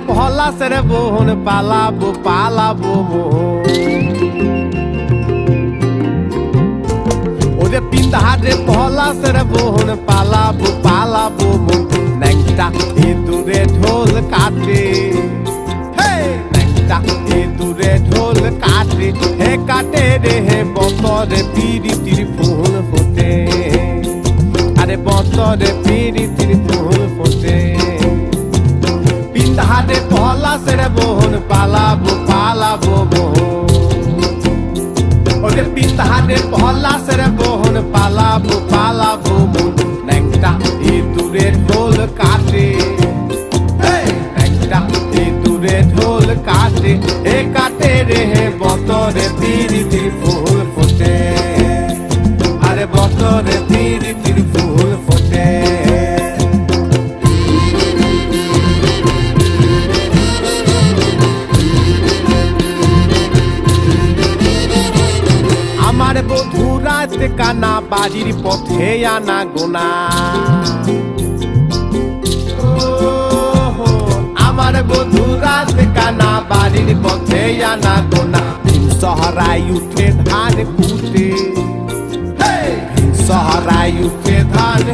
পহলা সেরে বোন পালাবো পালাবো ওরে পিন্ধারে পহলা সেরে বোন পালাবো পালাবো ন্যাংটা ইঁদুরে ঢোল কাটে ন্যাংটা ইঁদুরে ঢোল কাটে হে কাটে রে হে বতরে পিরিতির ফুল ফোটে আরে বতরে পিরিতির ফুল ফোটে পিন্ধারে পহলা সেরে বোন পালাবো পালাবো ওরে পিন্ধারে পহলা সেরে বোন পালাবো পালাবো ন্যাংটা ইঁদুরে ঢোল কাটে ন্যাংটা ইঁদুরে ঢোল কাটে হে কাটে রে হে বতরে পিরিতির ফুল ফোটে আরে বতরে পিরিতির ফুল ফোটে আমার বধূ রাত কানা বাড়ির পথে আনা গোনা আমার বধূ রাত কানা বাড়ির পথে আনা গোনা শহরায় উঠে ধান কুটে শহরায় উঠে ধান